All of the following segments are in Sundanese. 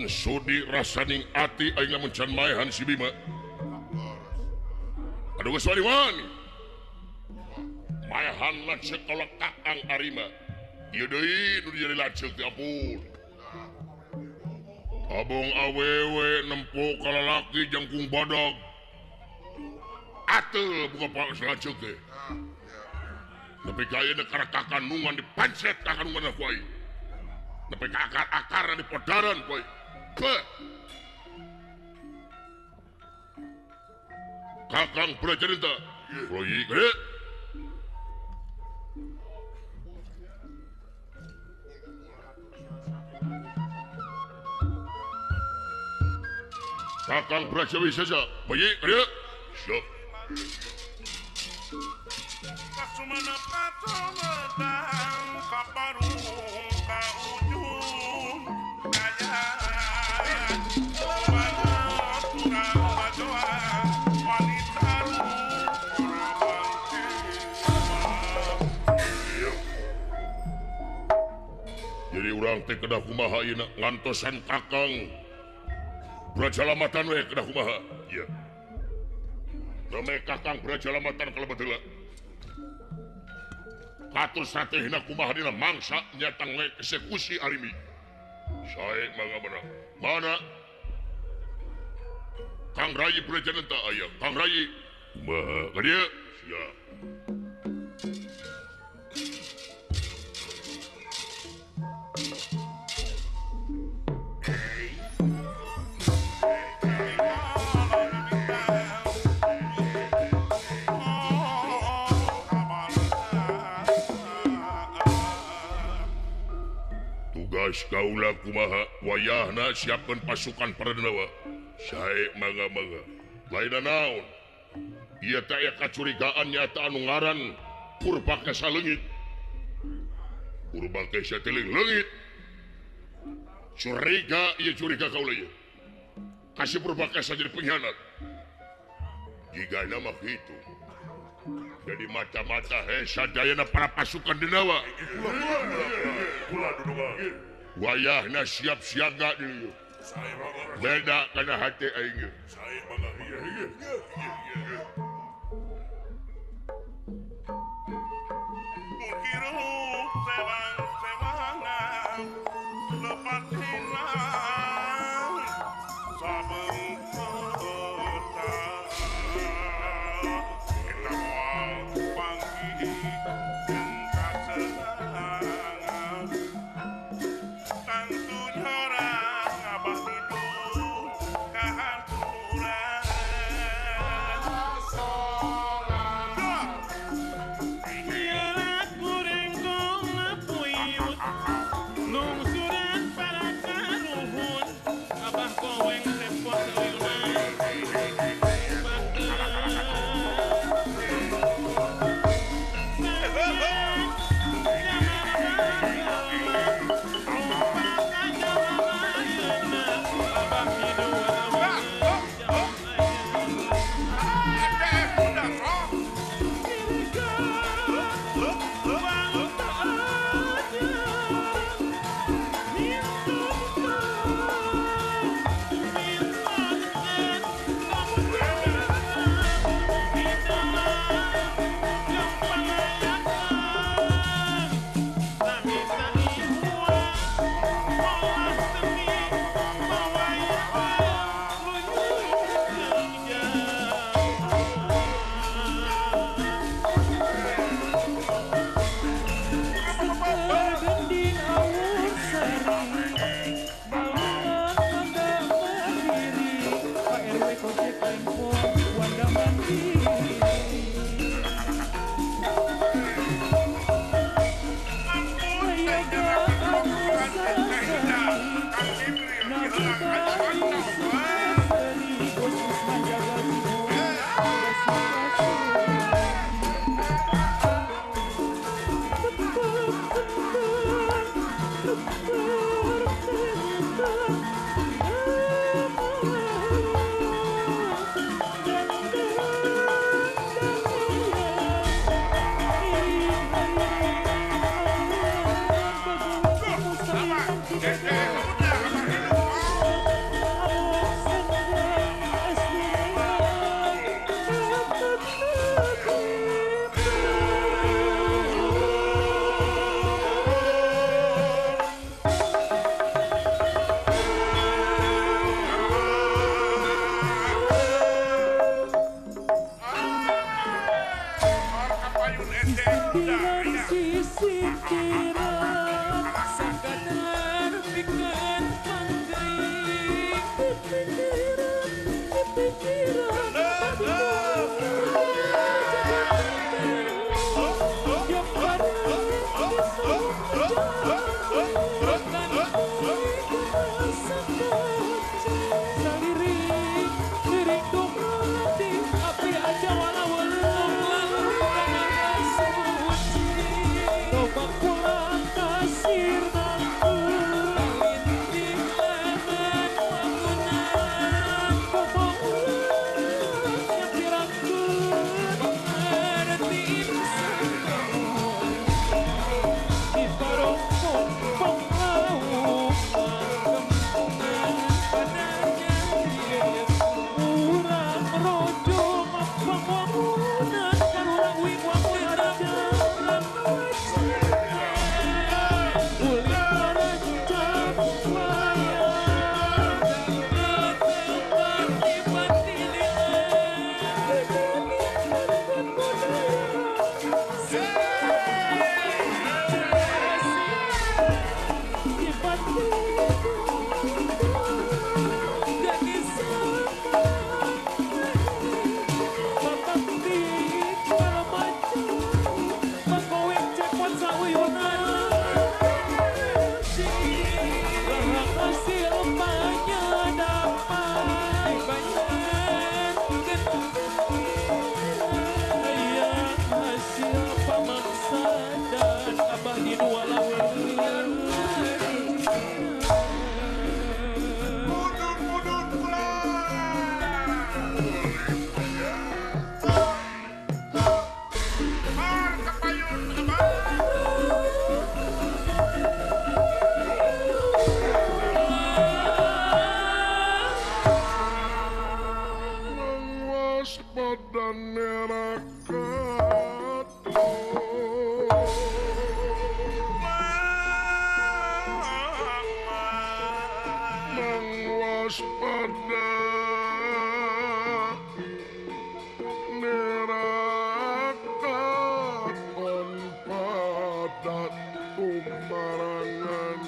Sudi rasaning ati aing lamun can maehan si Bima. Aduh geus wani-wani. Maehan lanceuk kalau Kakang Arima. Ieu deui nu jadi lanceuk teh ampun. Abong awewe nempo ka lalaki jangkung badag. Atel buka pak lanceuk teh. Nepi ka ieu karena kakanungan dipancet kakanungan ku aing. Nepi ka akar-akaran di podaran ku aing. Kakang Prajarita Royi gede Kakang Prajawisesa bayi gede siap Kasumana patomedang kaparung ka ujung daya jadi urang teh kedah kumaha ieu ngantosan Kakang Brajalamatan we kedah kumaha ieu Rame Kakang Brajalamatan kalebet heula katur stratehina kumaha dina mangsa nyatang we eksekusi Arimi sae mangga bener mana Kang Rayi Brajananta aya Kang Rayi kumaha ka dieu siap tugas kaula kumaha wayahna siapkeun pasukan Parandawa sae mangga-mangga lainna naon ieu teh aya kacurigaan nyata anu ngaran Purbakasa Leungit Purbakasa teh leungit curiga kaula ieu kasih Purbakasa jadi pengkhianat jigana mah kitu jadi mata-mata sadayana para pasukan Denawa wayahna siap siaga deui beda kana hate aing Hirup sewang-sewangan lepas hilang sabeng kota inawang panggih jeung kasenangan tantunya orang abah hidup kehancuran pikiran sakadar pikiran manggai pikiran Mudun pulang. Mar kapayun abang. waspada neraka waspada neraka kon padat kumarangan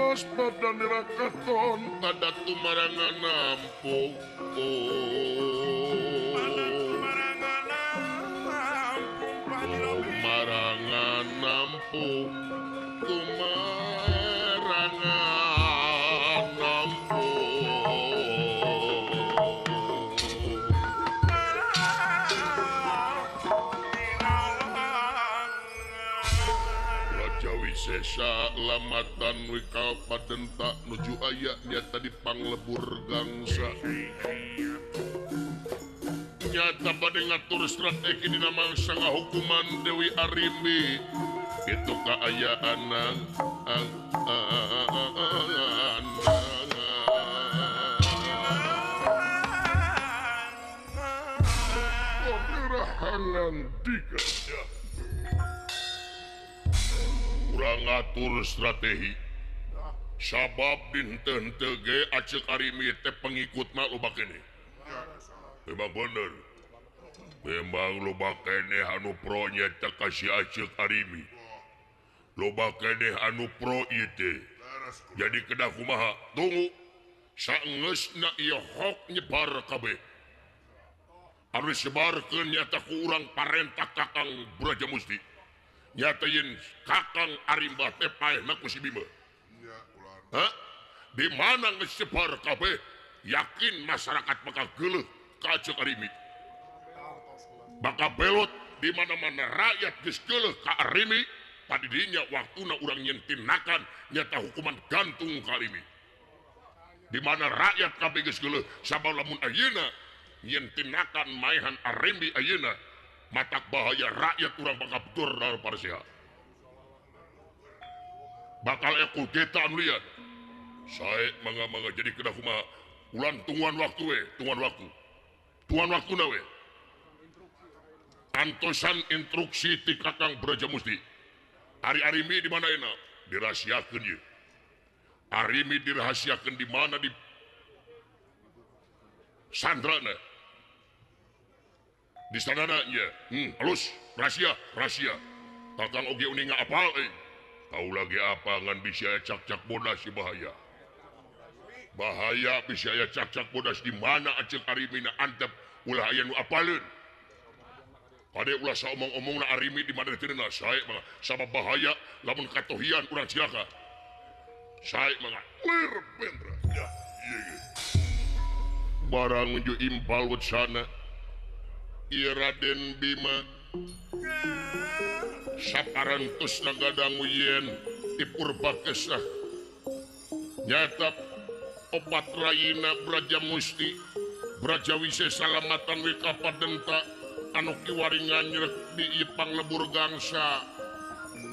waspada neraka kon padat kumarangan nampung kumarangan nampung kumarangan nampung Raja Wisesa lamatan wikal padenta nuju aya nyata di panglebur gangsa nyata pada ngatur strategi dina mangsa ngahukuman Dewi Arimbi itu kaayaan pemerahangan tiga kurang ngatur strategi sabab dinten tege acek Arimi teh pengikutna loba kene memang bener memang loba kene anu pro nyata kasih acek Arimi loba kene anu pro ieu jadi kedah kumaha tunggu saenggeusna ieu hok nyebar kabeh anu sebarkeun nyata ku urang parentah Kakang Brajamusti nyata yen Kakang Arimba teh paehna ku si Bima hah di mana geus sebar kabeh yakin masyarakat bakal geuleuh ka Acek Arimi bakal belot di mana-mana rakyat geus geuleuh ka Arimi padidinya waktuna urang nyentinakan nyata hukuman gantung ka Arimi di mana rakyat kabeh geus geuleuh sabab lamun ayeuna nyentinakan maehan Arimi ayeuna matak bahaya rakyat urang bakal betur dari parsia bakal ekul kita anu liat saya mangga jadi kedah kumaha ulan tungguan waktu tuan waktu we antosan instruksi ti Kakang Brajamusti Ari Arimi di mana enak dirahasiakeun ye Arimi dirahasiakeun di mana di sandrana di sanana nya halus rahasia takang oge uning apal tahu lagi apa ngan bisa cak bodas si bahaya bisa ya cak bodas di mana acil arimina antep ulah aya nu apaleun pada ulah saomong-omongna arimi di mana tina saya mah sama bahaya lamun katohian urang cilaka saya mah lir pendra ya iya barang menuju impal wacana ieu Raden Bima saparantos nagadang yen di Purbakesah nyata opat rayina Braja Musti Braja Wisesalamatan Wikapadenta anu kiwaringan nyerek di Ipang Lebur Gangsa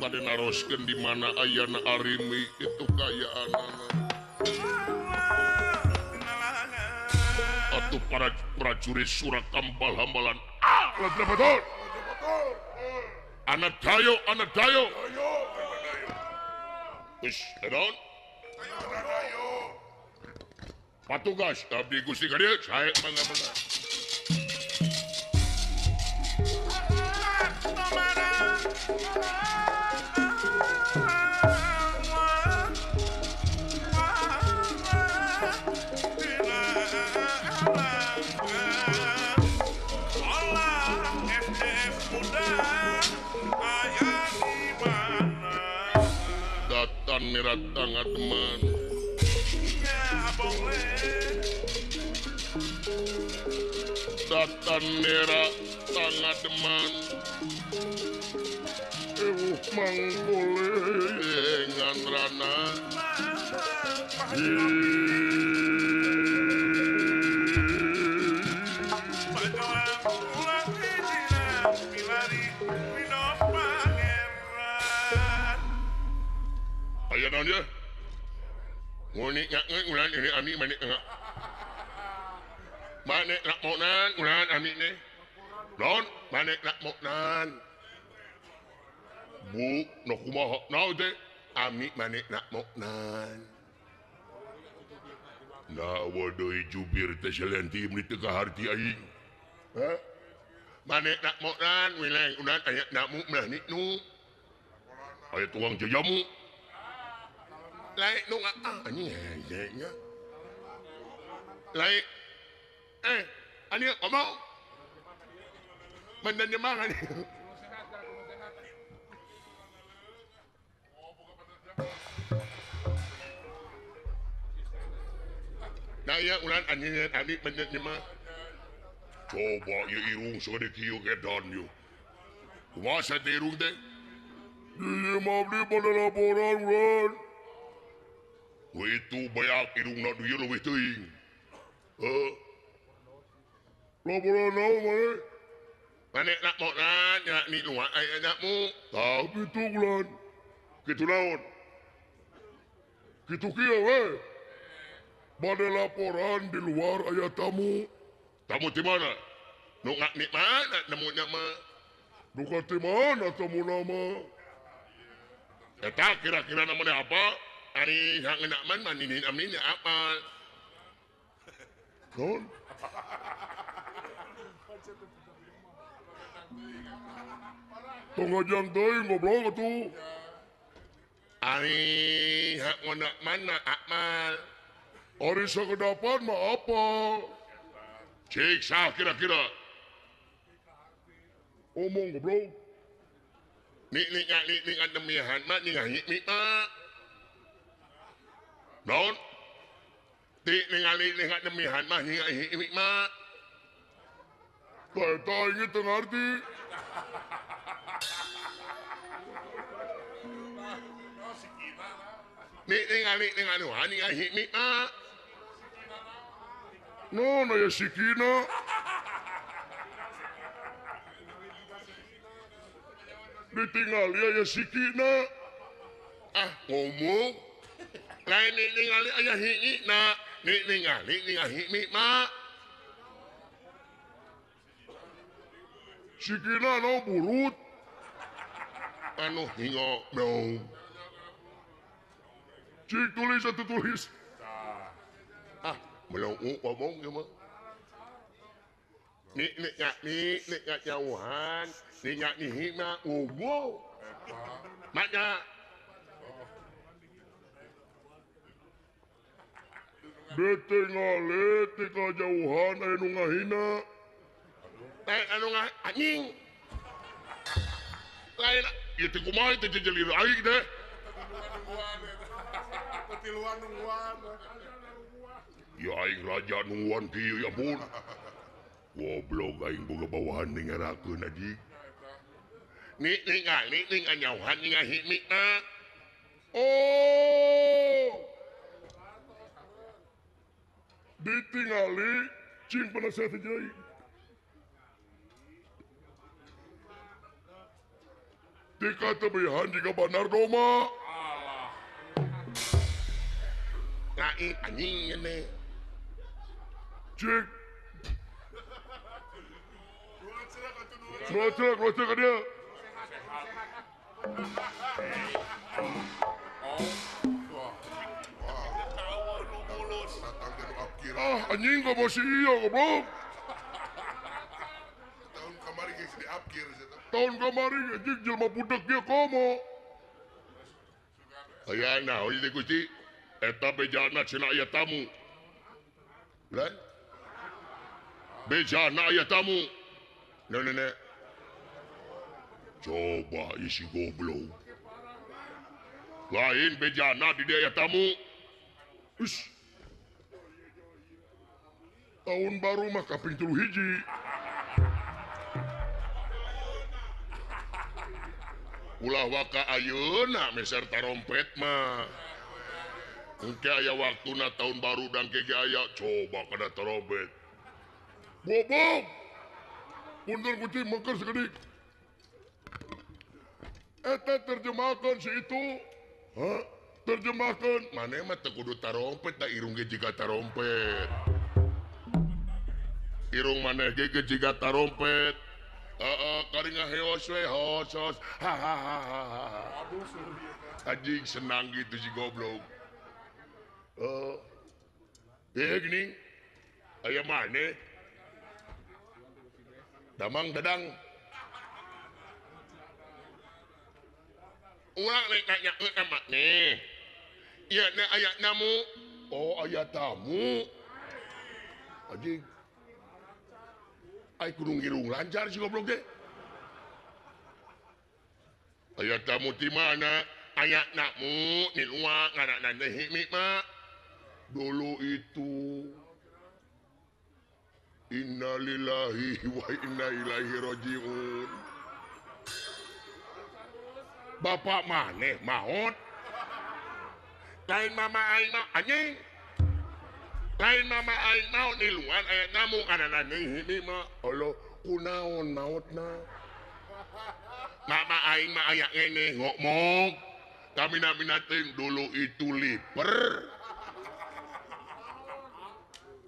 pada naroskeun di mana ayana arimi itu kayaanana atuh para prajurit Surakampal hambalan betul anak dayo wis edon patugas abdi Gusti ka dieu sae mangga datan nirat tangan teman datan nirat tangan teman manggule ngandrana aya naon ya ngoni ngak ulan ini ami manik ngak manik nak moknan ulan ami ne non manik nak moknan bu no kumaha naon teh ami manik nak moknan na wadoi jubir teh salenti meuli teu kaharti aing ha manik nak moknan wileng ulan aya nakmu meunah niknu aya tuang jajamu lain nu anjing hejenya lain anjing ngomong mandan mangan nah ya ulan anjing adik mandan mah coba ya irung sode kieu kedon yo kumaha teh irung teh dia mah abdi pada laporan ulan itu banyak irungna duieu leuwih teuing laporan naon maneh nak moknan nya ni nu aya anakmu tapi tu ulan kitu naon kitu kieu we bade laporan di luar aya tamu di mana nu ngak ni mana nemunya mah duka di mana tamu nama eta kira-kira namanya apa ari hang enak man maninin aminnya apa non tongajang teuing goblok atuh ari hak ngondak mana akmal ari sakedapan mah apa cik sah kira-kira omong goblok nik demihan mah nih ngahik mah non ti ningali lihat demihan mah nih ngahik mah eta inget teu ngarti nih ningali wah nih ngahik mah no ya sikina ditinggal ya sikina ngomong lain ningali aya hingina ningali hingmi mak sikina no bulut anu hingo no cik tulis satu tulis belum ngomong ya mah nih jauhan nih hina wow maknya bete ngalet di kejauhan anu ngahina anu anjing lain itu kumaha itu jejelir aing teh Ketiluan nungguan. ya aing raja nuan kieu ya pun goblok aing boga bawahan ningarakeun anjing ning anyauhan ning ngahimina oh ditingali cing penasehat jeung tika tebihan jika benar doma ngain anjing ini cik Dua cek dia anjing gak masih iya goblok tahun kemarin anjing jelma budak dia komo aya nah ini Gusti eta bejana cenah aya tamu lain bejana aya tamu nenek coba isi goblok lain bejana di dia aya tamu ush tahun baru mah kaping 3 hiji ulah waka ayeuna meser tarompet mah engke aya waktuna tahun baru dan kege aya coba kada tarompet bobok punten Gusti mangker sekedik eta terjemahkan si itu terjemahkan mana mah teu kudu tarompet da irung ge jiga tarompet irung maneh ge jiga tarompet kari ngaheos we hosos hahaha anjing senang gitu si goblok gini aya maneh damang dadang ulang nanya emak nih iya nih aya namu oh aya tamu anjing ai kudu ngirung lancar si goblok teh aya tamu di mana aya namu di luar ngaranna teh himi mah dulu itu innalillahi wa inna ilaihi rajiun bapak maneh maot lain mama aing mah anjing lain mama aing mau di luar aya namu anana himi mah Allah kunaon maotna mama aing mah aya ngene ngomong kami naminating dulu itu liper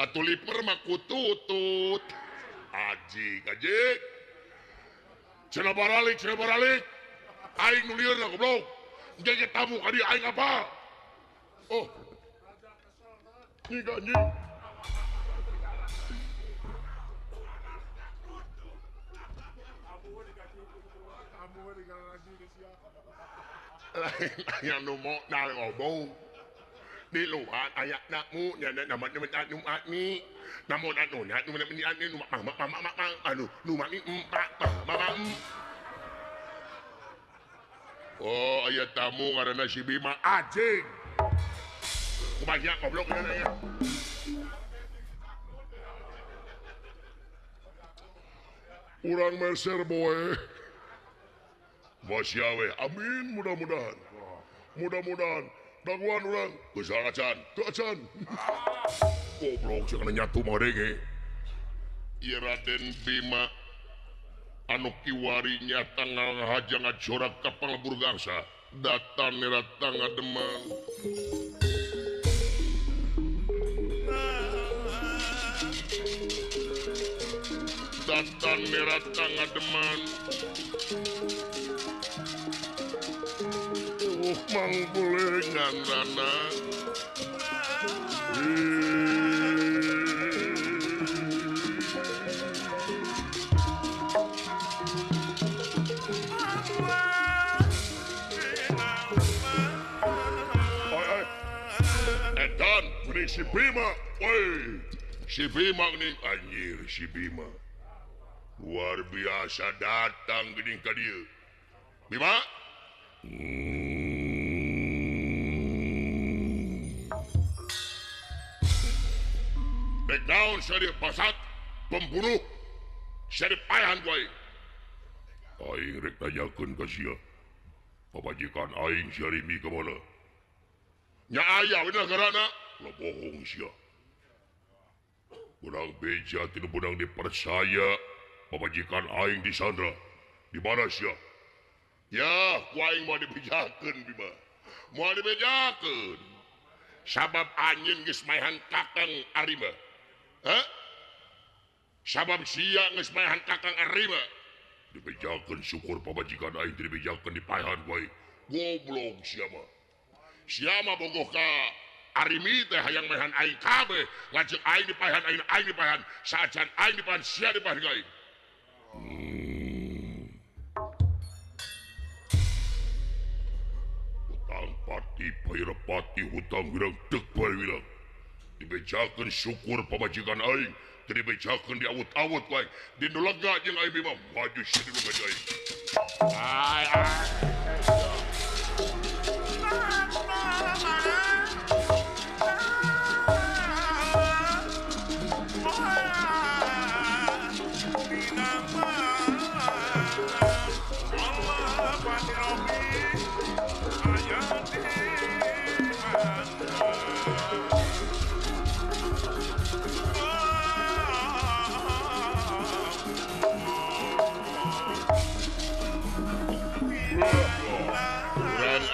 atuh liper mah kututut ajik cenah baralik aing nu lieur goblok jadi tamu ka dieu aing apa oh anjing yang nu mau nal ngobong di luar ayak nakmu nyana nama anu akmi namun anu nya nu menani anu anu nu mani mama oh aya tamu karena si Bima anjing kumaha goblok ya urang merser boy masih awe amin mudah-mudahan daguan urang geus acan teu acan goblok cenah nyatu mah dege ieu Raden Bima anu kiwari nyata ngahaja ngajorak ka palebur gangsa datan nirata ngademang datan nirata ngademan mang boleh nganrana si Bima. Woi, si Bima nih anjir si Bima. Luar biasa datang geuning ka dieu. Bima? Backdown saya pasat pembunuh. Saya payahan wae. Aing rek tanyakeun ka sia. Pabajikan aing si Arimi ke mana? Nya aya we negarana, lah bohong sia. Urang beja tinu benang dipercaya. Pabajikan aing di Sandra. Di mana sia? Ya, ku aing mau dibejakeun Bima. Mau dibejakeun. Sabab anjeun geus maehan Kakang Arima. Hah? Sabab sia geus maehan Kakang Arima. Dibejakeun syukur pabajikan aing dibejakeun di paehan wae. Goblok sia mah. Sia mah bogoh ka Arimi teh hayang maehan aing kabeh. Ngajak aing di paehan aing di paehan. Saacan aing di paehan sia di paehan aing. Hutang pati pairapati hutang wirang dek bae wilang. Dibejakeun syukur pabajikan aing. Dibejakeun di awut-awut wae. Di nu lega jeung aing Bima maju sia di lega aing.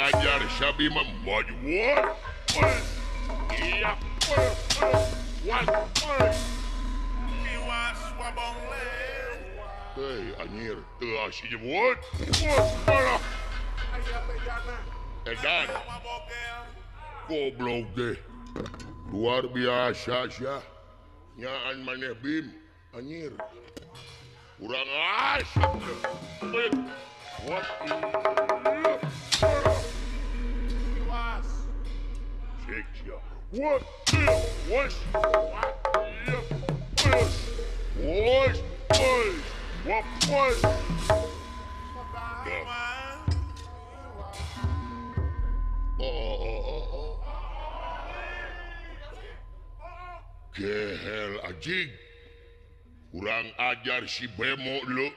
Ajar Sabi maju. Iya. Tiwas wabong le. Hei anjir, teu asih buat. Aya bejana. Edan, Wabogel. goblok deh. Luar biasa sia. Nyaan maneh Bim, anjir. Kurang asik. What? Tiwas. Seksia. What? What? What? Gehel anjing. Kurang ajar si Bemo lu.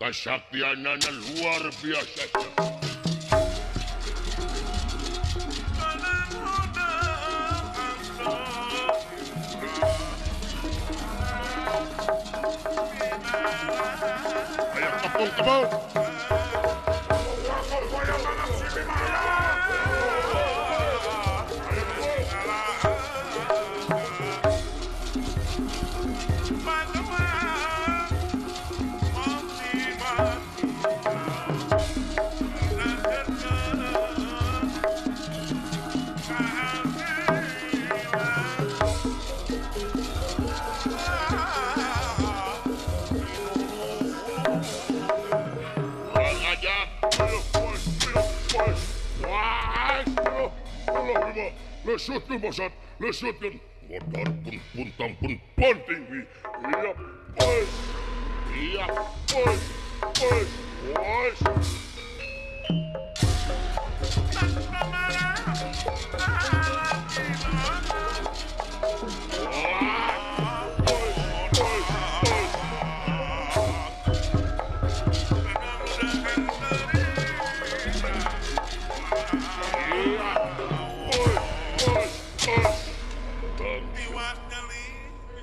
Kasaktianana luar biasa. Ayo kepung. Lesutkan Basat, lesutkan. Modar pun puntang pun penting wi. Iya, bos.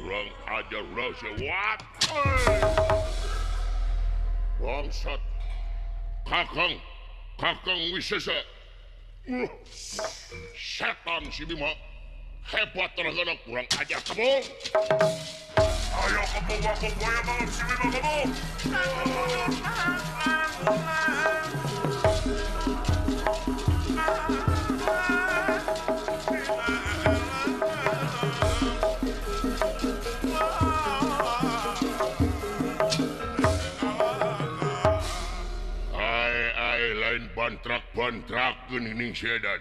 Kurang ajar rahasia. What? Bangsat. Kakang Wisesa. Setan si Bima. Hebat teragana kurang ajar kamu. Ayo kamu waktu buaya banget si Bima kamu. Lain bantrak-bantrak geuning sedan.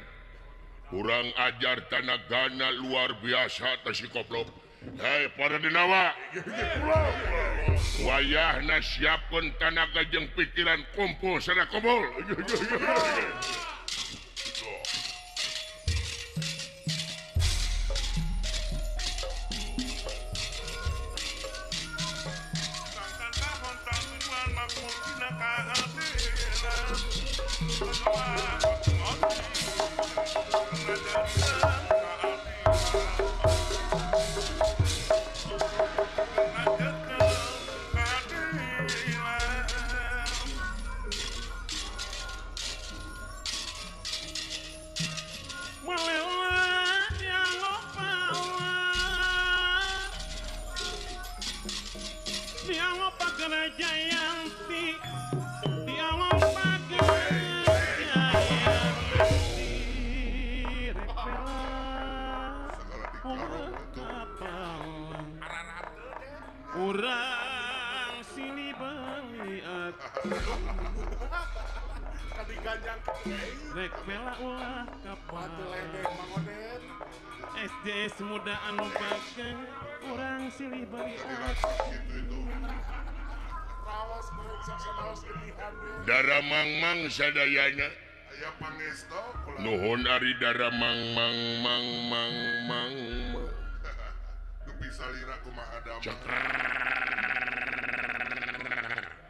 kurang ajar tanagana luar biasa teh si koplok. Hei para denawa, wayahna siapkeun tanaga jeung pikiran kumpul sada kumpul. Sangkan tahun tahun makmur kina Jayanti diawang pakai Jayanti urang sini baliat rek bela ulah kapal SDS muda anu pakai urang sini baliat Dara mangmang sadayana. Aya pangesto Nuhun ari dara mang. nu bisa lira kumaha damang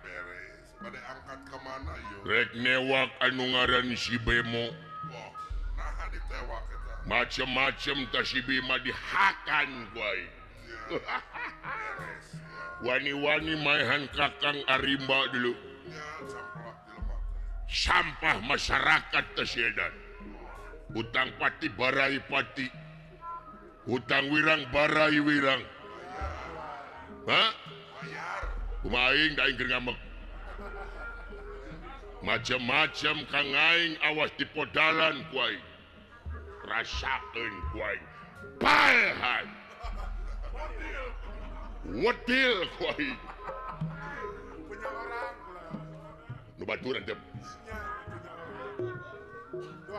beres pada angkat kemana yo Rek newak anu ngaran si Bemo. wah nah ditewak eta Macem-macem ta si Bima dihakan kuai. ya beres Wani-wani maehan kakang Arimba dulu. ya samplak jelema Sampah masyarakat tasiedan. Hutang pati barai pati. Hutang wirang barai wirang. Hah? bayar Kumaing da aing keur ngamek. Macem-macem kang aing awas di podalan ku aing. Rasakeun ku aing. Paehan. Wetil ku aing. punya orang Nu baturan teh.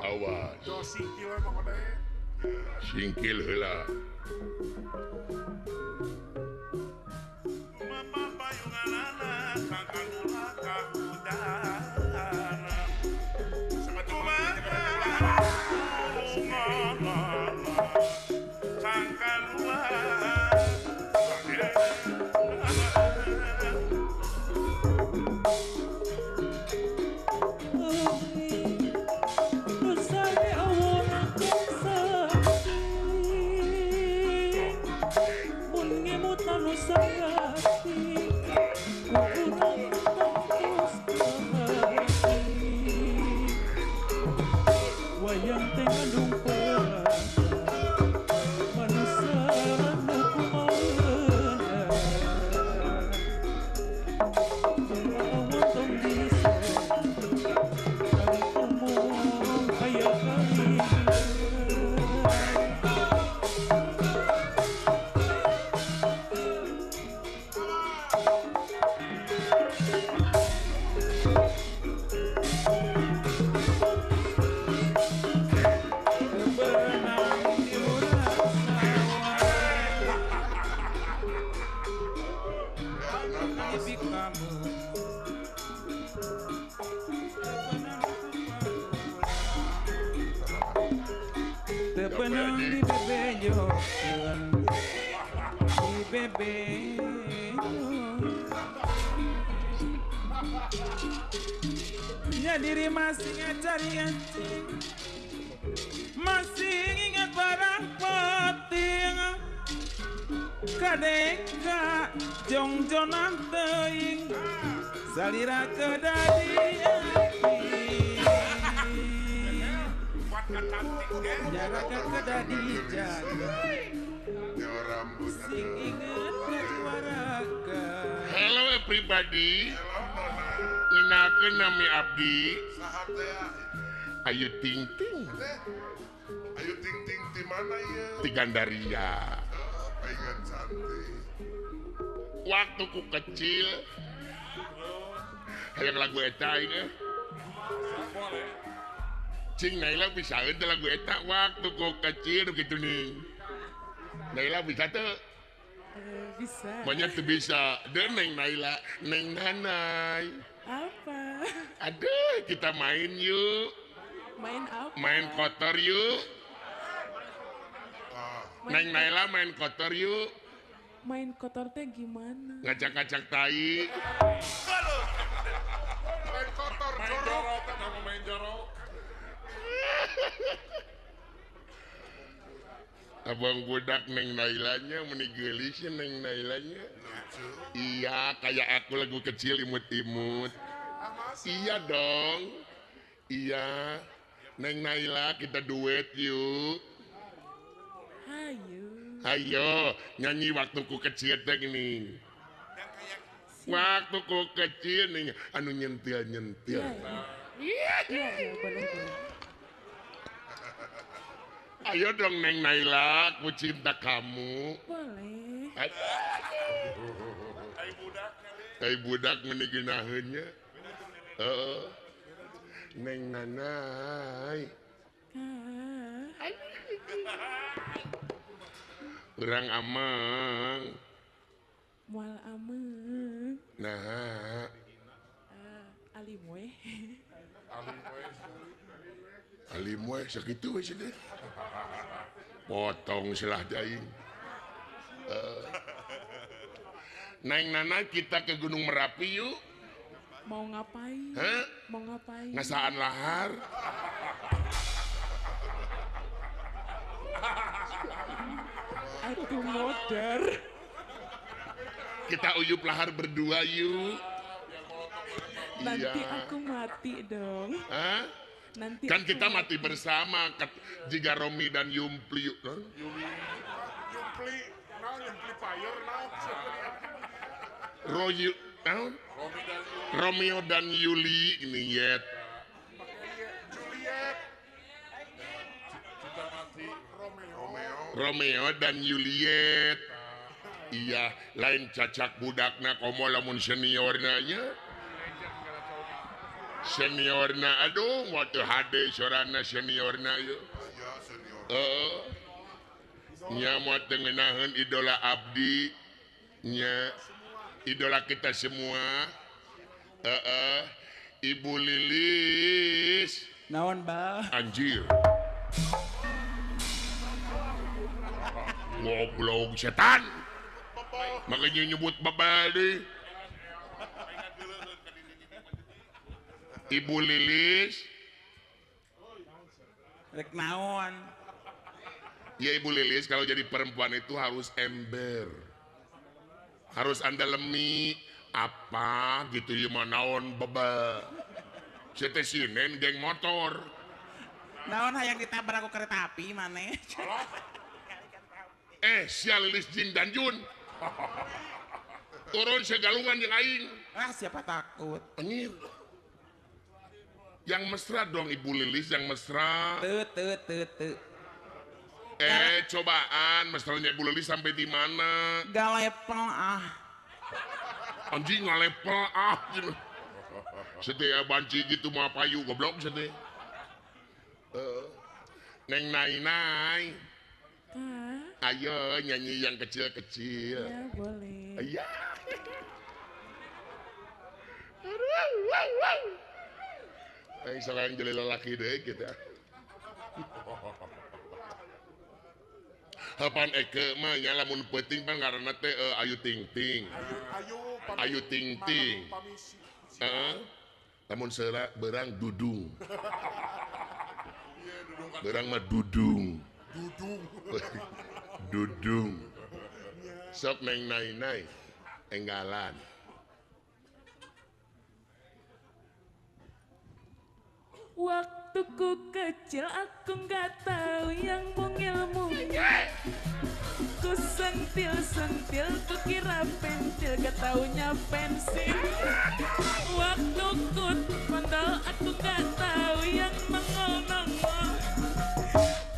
Awas. dosi kilo emang ada Singkil heula. mama payunganana sangkan ulah kahudana sangkan ulah Wayang tengah dumpah manusia nuku maulana awan tong bisa kali umum kaya kali berenang di murah sawah di kamu tebenang di bebejokeun di nya diri masih ngacari anjing masih ingat barang penting kadeka jongjonan teuing salira kedadi jarakan kedadi jaga ya rambut sing inget suaraga Hello everybody. Nginakeun nami abdi. sahat ya Ayu Ting Ting. ayo ting ting di mana ya Ti Gandaria. paingan cantik Waktu ku kecil. Hayang lagu eta aing Cing Naila bisa ente lagu eta waktu kok kecil gitu nih. Naila bisa tuh. Bisa. Banyak tuh bisa. Dan Neng Naila, Neng Nanai. Apa? Aduh, kita main yuk. Main apa? Main kotor yuk. Neng Naila main kotor yuk. Main kotor teh gimana? Ngacak-ngacak tai. Main kotor, jorok. Kamu main jorok. Abang budak Neng Nailanya menigelisnya Neng Nailanya. Iya, kayak aku lagu kecil imut-imut. Iya dong. Iya. Neng Naila kita duet yuk. Hayu. Ayo, nyanyi waktuku kecil teh gini. Waktuku kecil nih, anu nyentil-nyentil. Iya, boleh. Ayo dong Neng Naila, aku cinta kamu. Boleh. Hai budak meniginaheunnya. Neng Nanai. Urang amang. Mual ameng. Nah. Alimoy. Alimoy sakitu we deh. Potong silah daing. Neng Nana kita ke Gunung Merapi yuk. Mau ngapain? Hah? Mau ngapain? Ngasaan lahar. Aku modar. Kita uyup lahar berdua yuk. Nanti Iya. aku mati dong. Hah? Nanti Kan aku kita mati bersama jika Romi dan Yumpli. Yumpli, Yumpli fire, Royu, Romeo dan Yuli ini yet. Juliet, cinta mati, Romeo dan Juliet. Iya, lain cacak budakna komo lamun seniornanya. Seniorna, aduh, waktu hade sorana seniorna yuk. Nya mau tengenahan idola abdi, nya idola kita semua. Ibu Lilis. naon ba? Anjir. Goblok setan. Makanya nyebut babal deh. Ibu Lilis. Rek naon? Ya Ibu Lilis kalau jadi perempuan itu harus ember. Harus andalemi apa gitu ya naon babal. Sete sinen geng motor. Naon hayang ditabrak aku kereta api maneh? Sia Lilis Jin dan Jun. Turun segalungan yang aing. Ah, siapa takut? Anjir. Yang mesra dong Ibu Lilis, yang mesra. Te. Cobaan mesranya Ibu Lilis sampai di mana? Gak level ah. Anjing ngalepel gitu. Setia banci gitu mau payu goblok setia. Neng Nai. Ayo nyanyi yang kecil-kecil. Ya boleh. Iya. Sekarang jadi lelaki deh kita. Hapan Eke mah nya lamun penting pan karena teh Ayu Ting Ting. Ayu Ting Ting. Lamun seura berang dudung. Berang mah dudung. Dudung. Sok Neng Nai enggalan. Waktu ku kecil aku nggak tahu yang mungil-mungil. Ku sentil-sentil, ku kira pentil, gak taunya pensil. Waktu ku pandal aku nggak tahu yang nongol-nongol.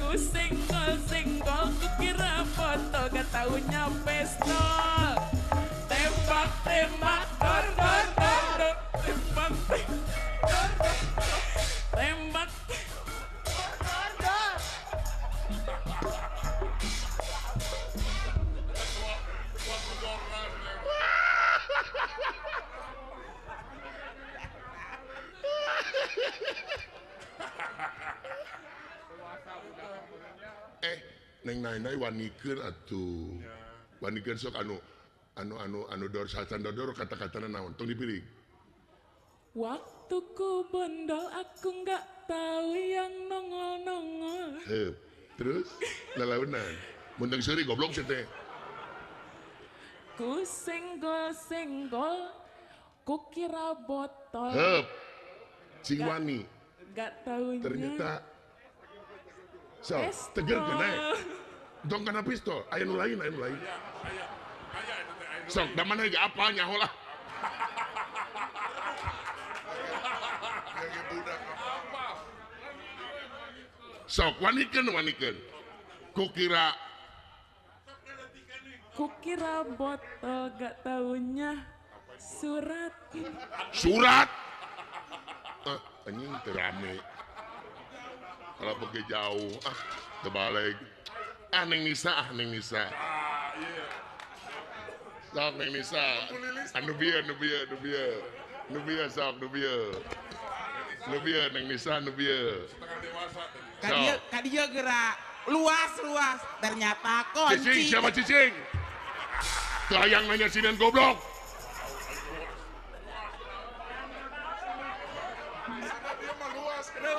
Ku senggol-senggol, ku kira foto, gak taunya pistol. Tembak-tembak, dor, tembak-tembak. Tembak Neng nainai wanikeun atuh. Wanikeun sok anu dor sacan dor kata-katana naon tong dipilih. Waktu ku bondol aku nggak tahu yang nongol-nongol. Terus lalaunan. Mun teu seuri goblok sih teh. Ku senggol, ku kira botol. Cing wani. Nggak taunya. Ternyata so, pistol. teger kena. Dong kana pistol. Aya nu lain. Sok, da mana ge apa nyaho lah. Sok, wanikeun. Kukira botol, gak taunya surat. Surat. Anjing teu rame. Kalau pergi jauh, terbalik. Neng Nisa. Sok Neng Nisa. Nubia sok Nubia Neng Nisa Nubia. Kadieu gerak luas ternyata kunci. Cicing siapa cicing? Kelayang nanya sinen goblok.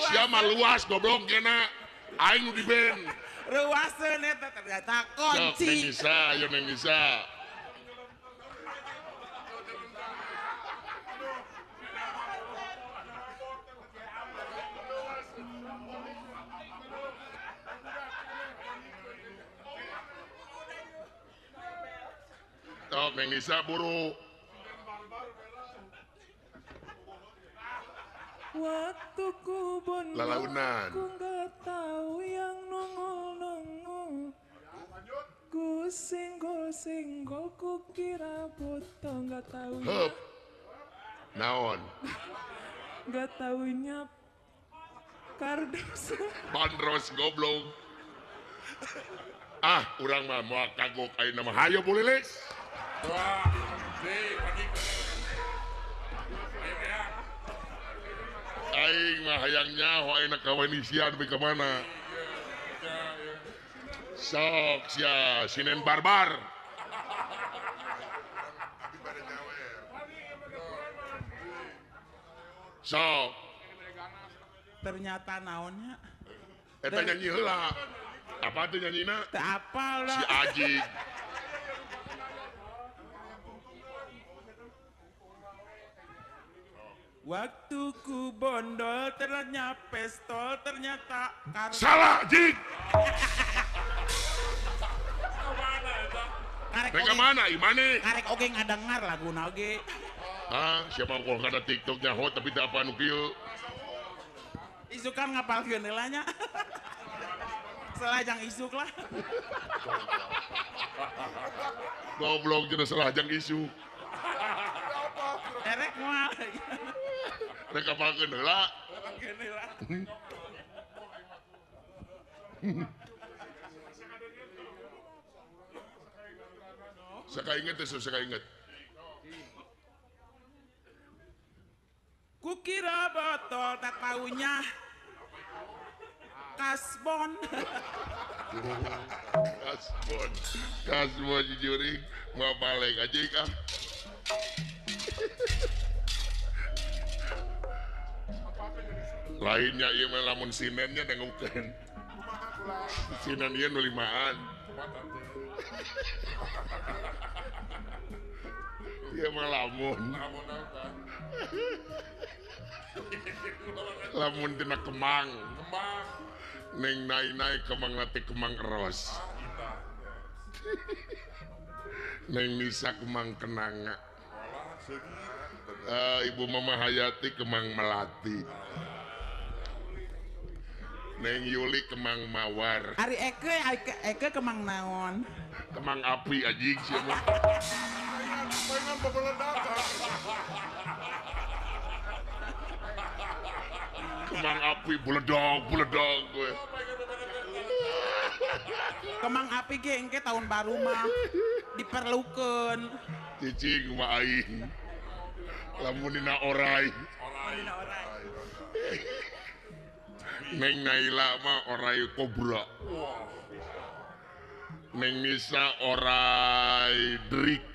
Siapa luas goblok kena aing nu di band. Ruaseun eta ternyata Sok kunci. Neng Nisa, ayo Neng Nisa. Sok Neng Nisa buru. Waktu ku bondol, Lalaunan. aku nggak tahu yang nongol-nongol. Ku senggol, ku kira botol, nggak taunya. Hup. Naon? Nggak taunya kardus. Bandros goblok. Urang mah moal kagok ayeuna mah hayo bulilis. Wah, panik. Aing mah hayang nyaho ayeuna kawenisian beuki ka mana. Sok sia sinen barbar. Sok Ternyata naonnya eta nyanyi heula. Apa tuh nyanyina? teu apal Si lah. Aji. Waktu ku bondol ternyata pistol ternyata kardus. Salah Jig. Mereka mana? Imane? Karek oge ngadengar laguna oge. Siapa kok kada TikToknya hot tapi tak apa nu kieu. Isuk kan ngapalkeun heula nya. Selajang isuk lah. Goblok jeung salahjang isu. Erek moal. Rek apalkeun heula. Ngapalkeun heula. Sakainget teh sakainget. Kukira botol tak taunya kasbon. Kasbon jujuring mau balik aja kan. Lainnya ieu mah lamun sinennya dengukeun. Sinen ieu nu limaan. Ieu mah lamun. Lamun tina kemang. Neng naik kemang nanti kemang eros. Neng Nisa kemang kenanga. Ibu Mama Hayati kemang melati. Neng Yuli kemang mawar. Ari Eke kemang naon. Kemang api anjing siapa? Pengen bebeledakan. Kemang api buledog gue. Kemang api ge engke tahun baru mah diperlukeun. Cicing mah aing. Lamun dina orai. Neng Naila mah orai kobra. Neng Nisa orai Drik.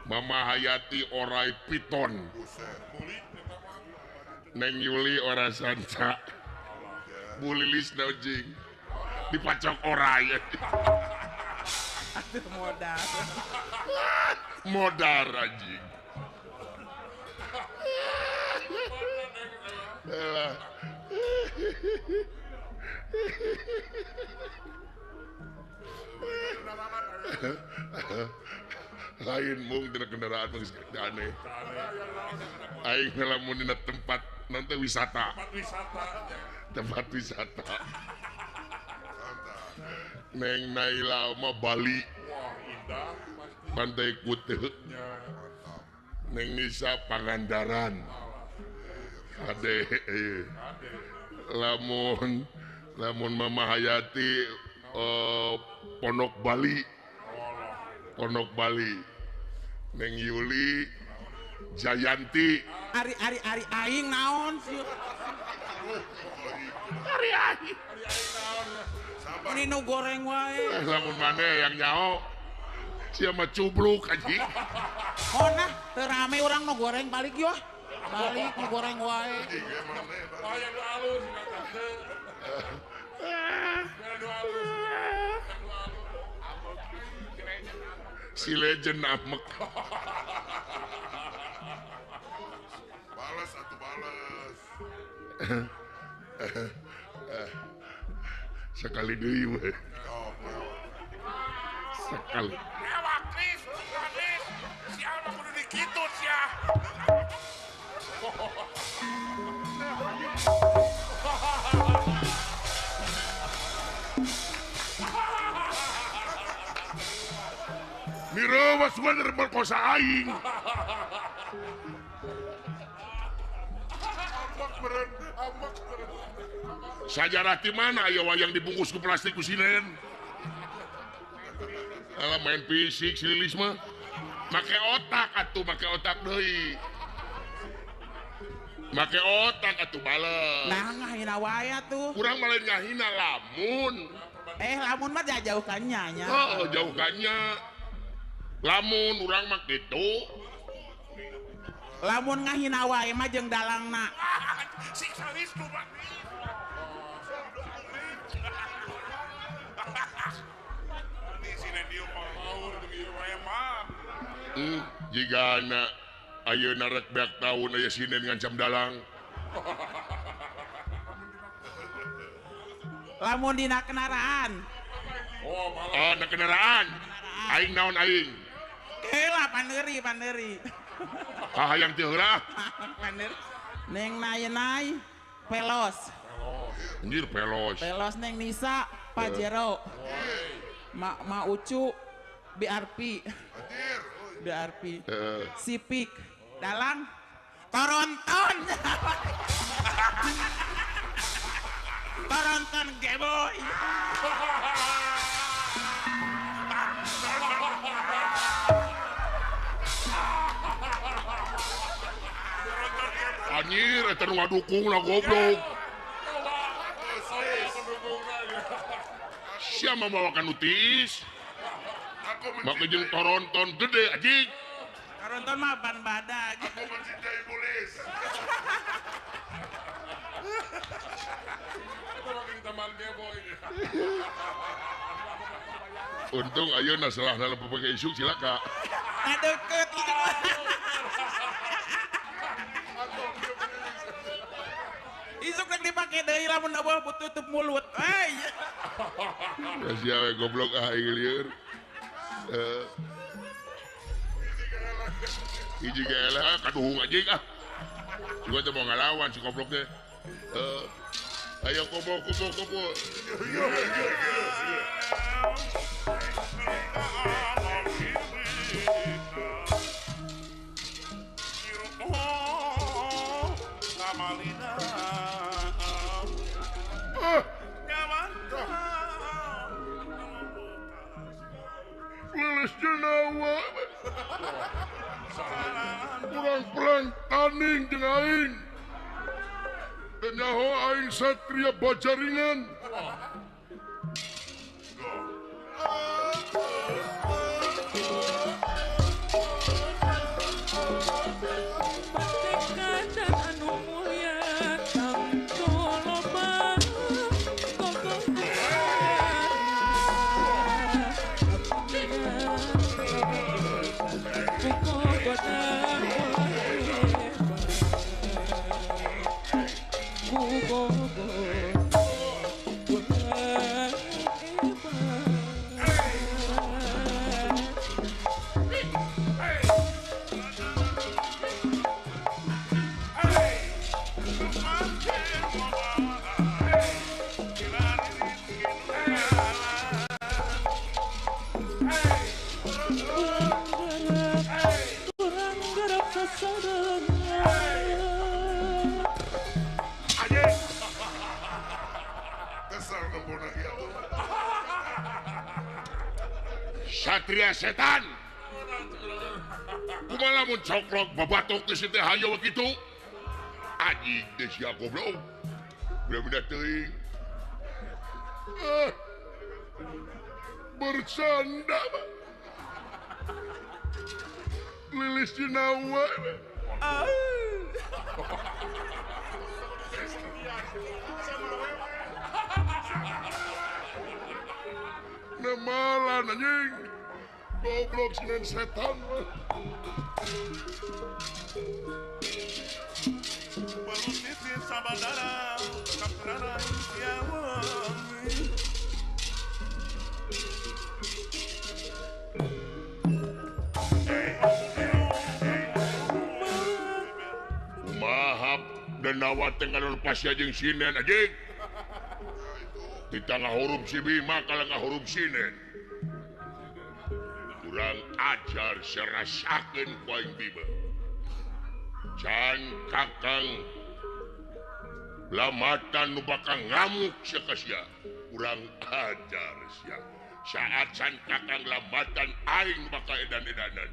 Mama Hayati orai Piton. Neng Yuli ora Santa. Bu Lilis naujing. Dipacok orai. Aduh modal. Modar anjing. Lain mung dina kendaraan geus aneh. Aing ngalamun dina tempat nanti wisata. Tempat wisata. Neng Naila mah Bali. Pantai Kute. Neng Nisa Pangandaran. Ade lamun Mama Hayati Pondok Bali. Pondok Bali. Neng Yuli Jayanti. Ari aing naon sih? Ari aing. Ini nu goreng wae. Lamun mana yang nyao? Sia mah cubluk anjing. Oh nah, teu rame urang nu goreng balik yo. Balik nu goreng wae. Si legend amek. Balas atau balas. Sekali deui we. Sekali. Ewa Kris, siapa kudu dikitut sia. Mira was bener berkosa aing. Amak beren. Sajarah di mana aya wayang dibungkus ku plastik ku sinen? Alah main fisik si Lilis mah. Make otak atuh, make otak deui. Make otak atuh bales. Nah ngahina wae tuh. Kurang malah ngahina lamun. Lamun mah jauhkannya nya. Oh, jauhkannya. Lamun urang mah kitu. Lamun ngahina wae mah jeung dalangna. Siksa Wisnu Pak. Di sini dia mau begitu wae mah. Jika anak ayeuna rek beak tahun aya sinen ngancam dalang. Lamun dina kendaraan. Oh, malah. Oh, na kendaraan. Aing naon aing. Heula pandeuri. Kahayang teu heula. Pandeuri. Neng Nayenai Pelos. Anjir pelos. Pelos Neng Nisa Pajero. Ma Ucu BRP. BRP. Sipik. Dalang Toronton. Toronton Geboy. Anjir eta nu ngadukung lah goblok. Sia membawakan utis. Maka jeung Toronton gede anjing. Toronton mah ban badag. Aku mencintai Bulis. Itu makin teman Geboy. Untung ayeuna salah dalam pepake isuk cilaka. Ngadeukeut gitu. Isuk rek dipake deui lamun abah tutup mulut. Ya sia we goblok aing lieur. Hiji gelah kaduhung anjing ah. Juga teh mau ngalawan si goblok teh. Ayo kobo. Lilis jenawa. Kurang perang tanding jeung aing. Dan nyaho aing satria bajaringan. Anjing. Kesel nembuna ieu. Satria setan. Kumaha lamun coklok babatok geus teh hayo kitu? Anjing teh sia goblok. Bener-bener teuing. Bercanda mah. Lilis Junawa. Nemalan anjing. Goblok sinen setan mah. Belusitin sabadara kaprana siawangi. Mahap dan nawat tengah lepas jeung sinen anjing. Kita ngahurup si Bima kalau ngahurup sinen. Kurang ajar serasakeun ku aing Bima. Can kakang lamatan nu bakal ngamuk sia ka sia. Kurang ajar sia. Saat can kakang lamatan aing bakal edan-edanan.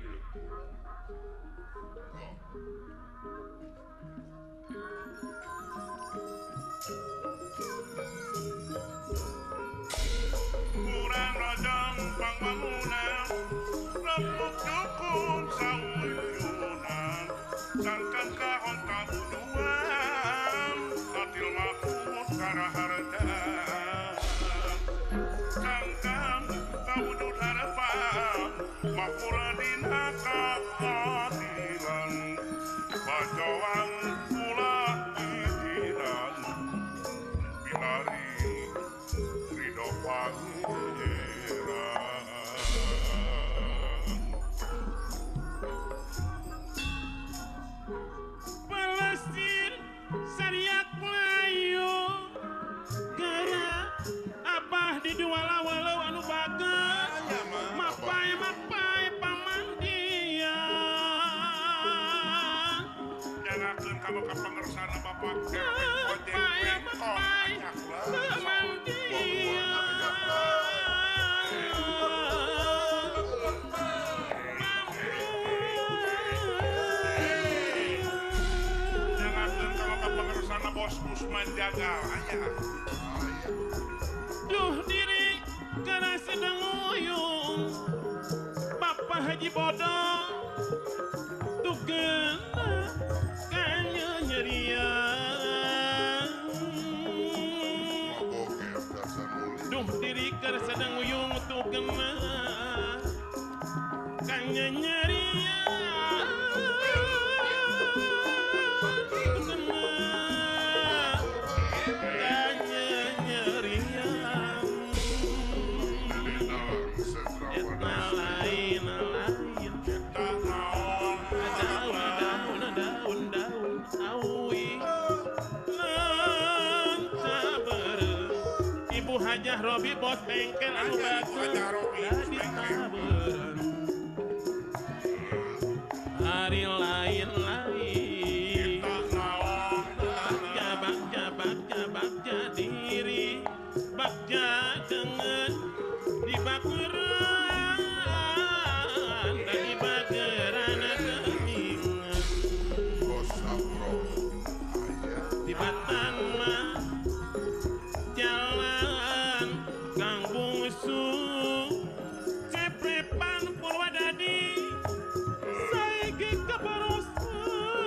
Kurang rajam pangbangunan Rambut cukun sawuyunan Sangkan kahon kabuduan Atil makmur karaharta Sangkan kabudut harapan Makuradina kakadilan Bacoan pula ijiran Bilari Ridho Pangeran Palestin Sariak Melayu Gaya Abah di dua walau anu baga Mapai paman dia Jangankan kamu ke pengersana Bapak Mapai paman dia Jangankan kamu ke pengersana Bos Kusman Jagal Ayah Duh diri karena sedang nguyung Bapak Haji Bodong Tugen kanya nyerian Duh diri karena sedang nguyung Tugen kanya nyerian Tugen kanya nyerian Etna lain daun awi sabar Ibu Hajah Robi bos bengkel anu bagus jadi sabar hari lain bagja diri bagja dengan di bakuran dan di bageran kening di batan mah jalan Kang Bungsu ceprepan Purwadadi saiki kebarusan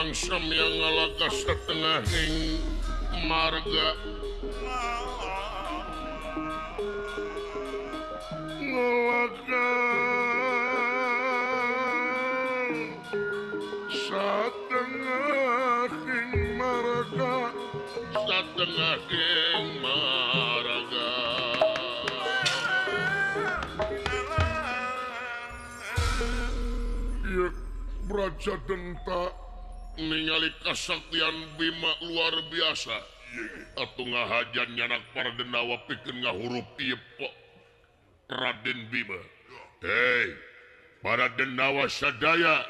mangsa yang ngalaga setengahing marga ngalaga setengahing marga setengahing marga ya Braja Denta ningali kasaktian Bima luar biasa atuh ngahajan nyanak Pardenawa pikeun ngahurup ieu Raden Bima. Hei, para Denawa sadaya.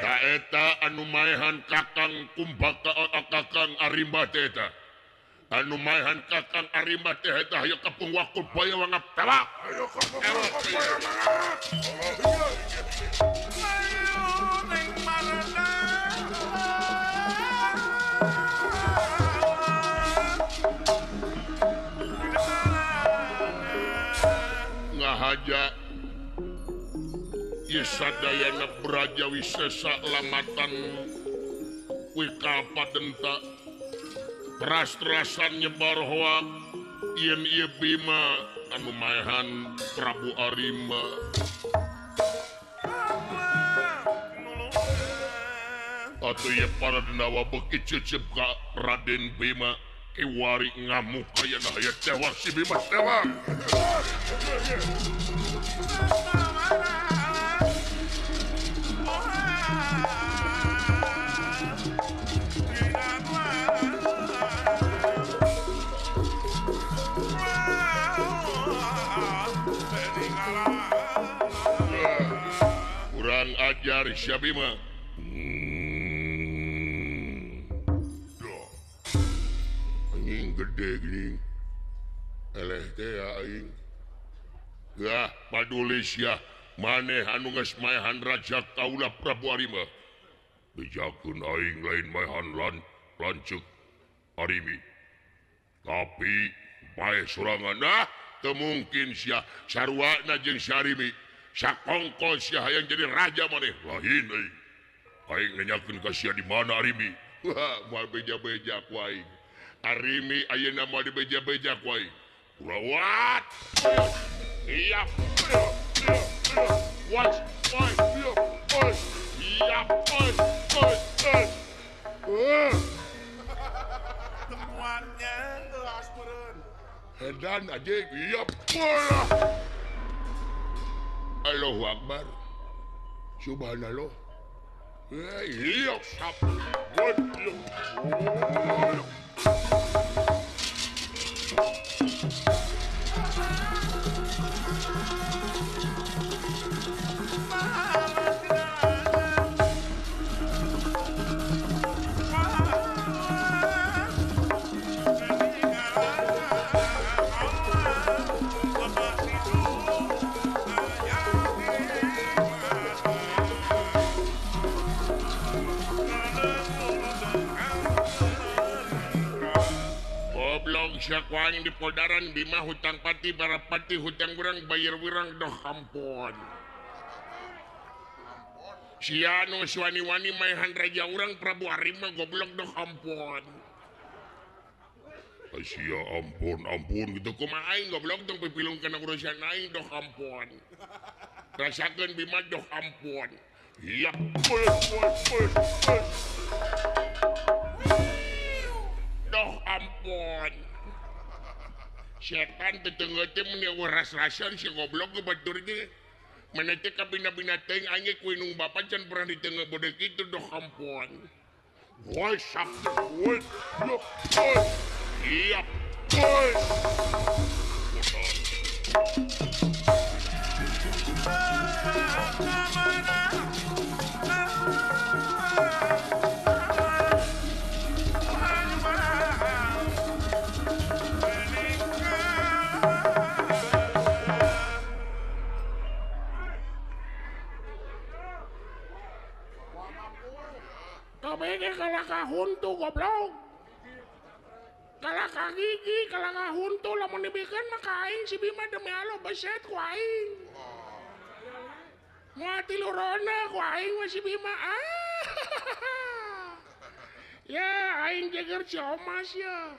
Ta eta anu maehan Kakang Kumbaka Kakang Arimba teh eta. Anu maehan Kakang Arimba teh eta hayu kapung wakul baya wangap tawak. Ayo kapung wakul baya mangap. Ngahaja Yesadayana Braja Wisesa lamatan Wikal Padenta teras-terasan nyebar hoak yen ieu Bima anu maehan Prabu Arimba atuh ieu para denawa beuki cecep ka Raden Bima kiwari ngamuk ayana aya tewak si Bima tewak kurang ajar si Bima anjing gede gini eleh teh ya aing gah paduli sia maneh anu geus maehan raja kaula Prabu Arimba bejakeun aing lain maehan lanceuk Arimi tapi bae sorangan teu mungkin sia sarwana jeung si Arimi sakongkol sia hayang jadi raja maneh lain euy aing nanyakeun ka sia di mana Arimi wah moal beja-beja ku aing Arimi ayeuna moal dibeja-beja ku aing kurawat iya watch iya temuannya gelas meureun edan aja iya pola Allahu Akbar subhanallah iya sap Syakwang di Poldaran Bima hutang pati barapati hutang urang bayar urang doh ampun sia nu wani-wani maehan raja urang Prabu Arimba goblok doh ampun sia ampun gitu kumaha aing goblok tong pipilung kana urusan aing doh ampun rasakeun Bima doh ampun iya doh ampun setan tetangga teh mun ras-rasan si goblok ke batur ge mana teh ka bina-bina teh anjing ku inung bapak can pernah di tengah bodek itu doh ampun woi sabtu woi iya woi kabeh kalah kahuntu goblok kalah kagigi kalah kahuntu lamun dibikeun mah ka aing si Bima demi Allah beset ku aing moal tilurona ku aing mah si Bima Ya, aing jeger Ciomas ya.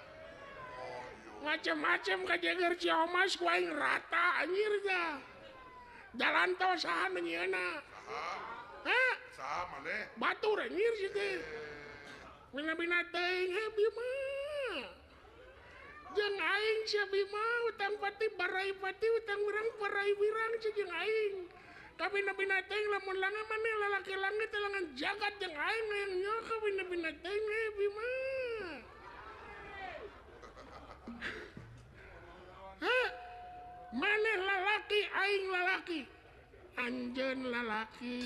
Macem-macem ka jeger Ciomas ku aing rata anjir dah. Jalan tol saha nu nyieuna? Hah? Saha maneh? Batur anjir sih teh. Bina-bina teuing Bima. Jeung aing sia Bima utang pati barai pati utang wirang barai wirang jeung aing. Kabina-bina teuing lamun langa maneh lalaki langit telangan jagat jeung aing yang nya kabina-bina teuing Bima. Hah? Maneh lalaki aing lalaki. Anjeun lalaki.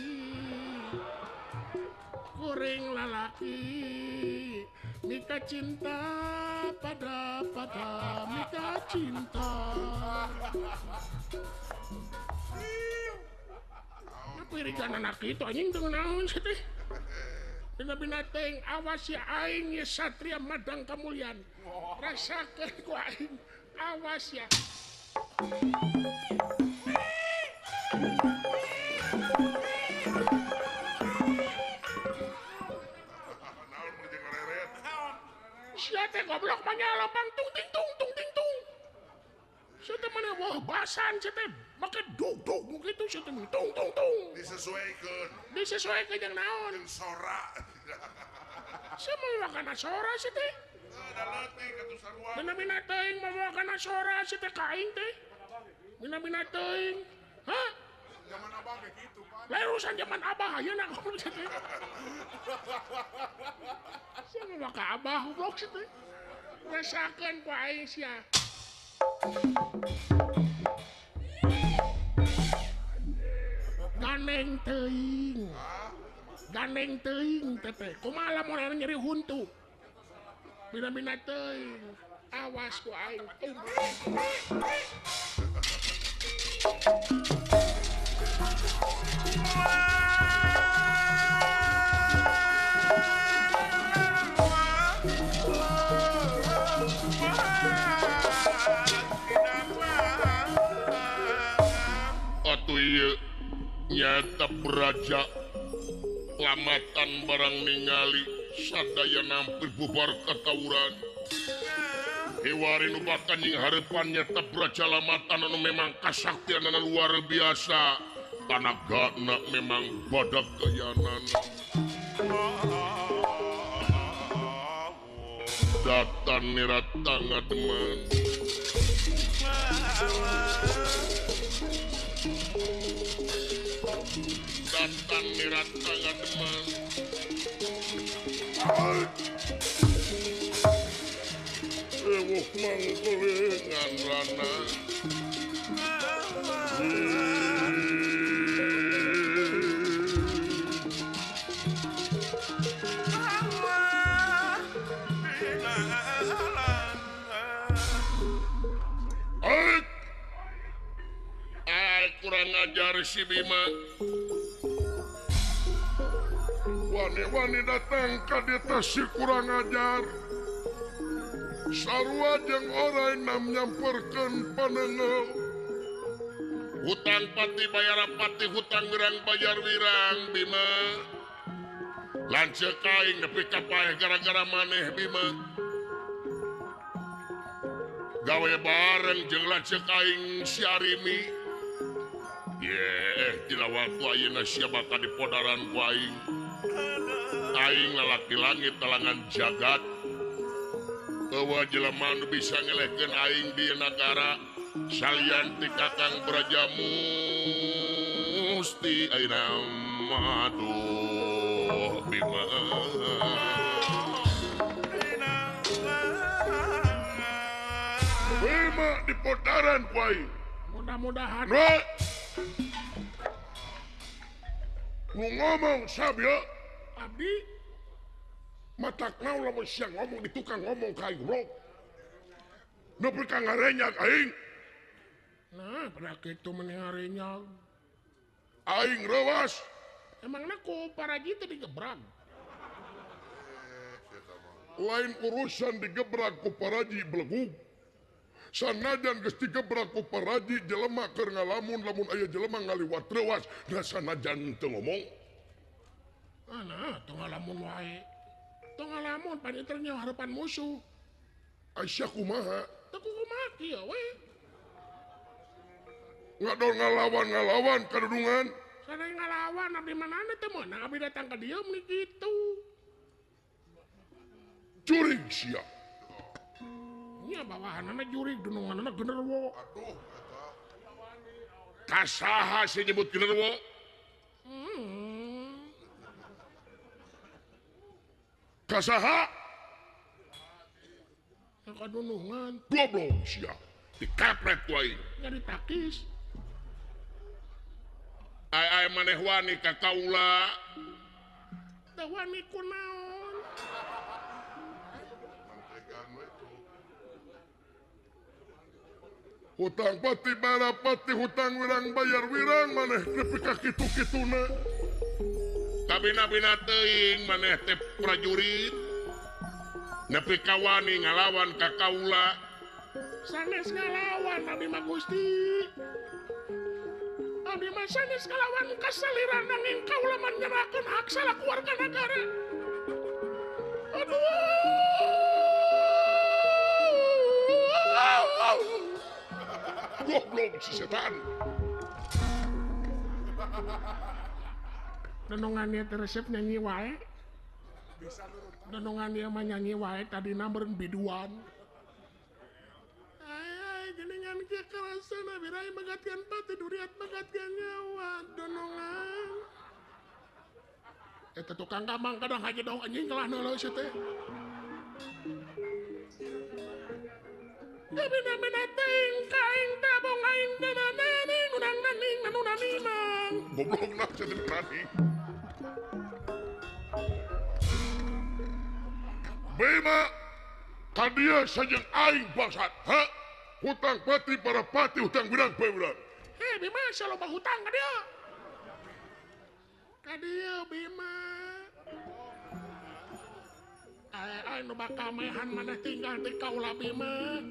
Kuring lalaki. Mika cinta pada Mika cinta. Apa irikan anak itu anjing teu naon sih teh? Bina-bina teuing awas ya aing ya satria madang kamulian. Rasakeun ku aing awas ya. Sia teh goblok mah nyalopang tung ting tung. Sia teh mana wah basan sia teh make dug kitu sia teh tung. Disesuaikeun jeung naon? Jeung sora. Sia mah kana sora sia teh. Da leutik atuh sarua. Bina-bina teuing mah kana sora sia teh ka aing teh. Bina-bina teuing. Hah? Zaman abang kayak gitu, Pak. Lain urusan zaman abah ayeuna goblok sia teh. Sia mah ka abah goblok sia teh. Rasakeun ku aing sia. Gandeng teuing teteh. Kumaha lamun aya nyeri huntu? Bina-bina teuing. Awas ku aing. Atuh ieu nyata beraja lamatan barang ningali sadaya nampir bubar katawuran. Hewari nu bakal nying hareupan nyata beraja lamatan anu memang kasaktianana luar biasa. Tanagana memang badak kayanan. Datan nirat tangga teman. Datan nirat tangga teman. Ewuh mangkulingan rana. Kurang ajar si Bima. Wani-wani datang ka dieta si kurang ajar. Sarua jeung orang nam nyamperkeun panengeul. Hutang pati bayar pati, hutang wirang bayar wirang Bima. Lanceuk aing nepi ka paeh gara-gara maneh Bima. Gawe bareng jeung lanceuk aing si Arimi. Dina waktu ayeuna sia bakal dipodaran ku aing. Aing lalaki langit telangan jagat. Eueuh jelema nu bisa ngelehkeun aing di nagara salian ti Kakang Brajamusti ayeuna maduh Bima. Bima dipodaran ku aing. Mudah-mudahan. Nu ngomong sabya abdi matak naon lamun siang ngomong di tukang ngomong ka aing bro. Nepi ka ngarenyag aing. Nah, pada kitu meneh ngarenyag. Aing rewas. Emangna ku paraji teh digebrak. Lain urusan digebrak ku paraji belegug. Sanajan geus digebrak ku paraji jelema keur ngalamun lamun aya jelema ngaliwat rewas da sanajan teu ngomong. Nah, teu ngalamun wae. Teu ngalamun pan itu nya harapan musuh. Aisyah kumaha? Teu kumaha kieu we. Ngadol ngalawan kadudungan. Sana ngalawan abdi manana teh meunang abdi datang ka dieu meni kitu. Jurig sia. Nya bawahanana jurig dununganana genderuwo. Kasaha si nyebut genderuwo? Kasaha? Kadunungan Goblok sia. Dikapret wae. nya ditakis. Ai maneh wani ka kaula. Teu wani kunaon. Hutang pati balapati hutang wirang bayar wirang maneh nepi ka kitu-kituna. Kabina-bina teuing maneh teh prajurit. Nepi ka wani ngalawan ka kaula. Sanes ngalawan abdi mah Gusti. Abdi mah sanes ngalawan kasaliran nanging kaula mah nyerahkeun hak salaku warga negara. Aduh. Goblok si setan. Denongan ieu teh resep nyanyi wae. Denongan ieu mah nyanyi wae tadina meureun biduan. Ai geuningan kieu karasana birai magatkeun pati duriat magatkeun nyawa denongan. Eta tukang gamang kadang haja dong anjing kelah neuleuh teh. Bina-bina ting kaing tabong aing dananani nunang naning nanunanimang. Goblok nak jadi berani. Bima kadia sajeng aing bangsat. Ha? Hutang pati para pati hutang birang birang. Bima saloba hutang ka dieu. Ka dieu Bima. Ai nu bakal mehan maneh tinggal di kaula Bima.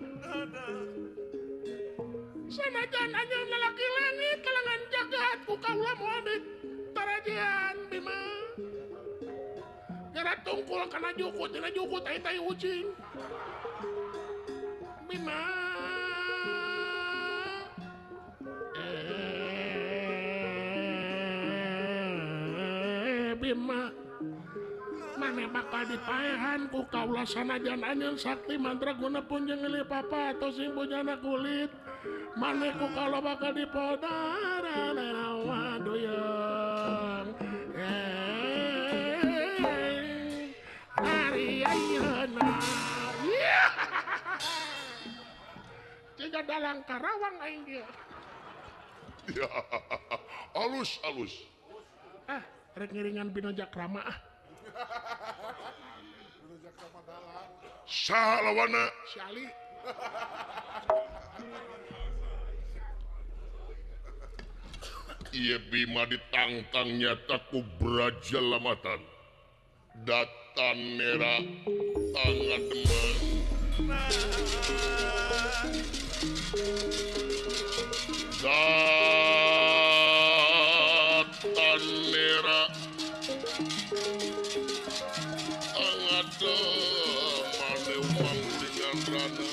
Sanajan anjeun lalaki langit kalangan jagat ku kaula moal di tarajian Bima. Gara tungkul kana jukut dina jukut tai-tai ucing. Bima. Bima. Maneh bakal dipaehan ku kaula sanajan anjeun sakti mandraguna pun jeung ngeuli papa atau sing bojana kulit. Maneh ku kaula bakal dipodar wadoyong. Hari ayeuna. Jika dalang Karawang aing dia. Ya, alus. Rek ngiringan Binoja Krama Saha lawana? Si Ali. Iya Bima ditangtang nyata ku brajalamatan. Datan nera tangan deman. Datan nera tangan deman lewang dengan rana.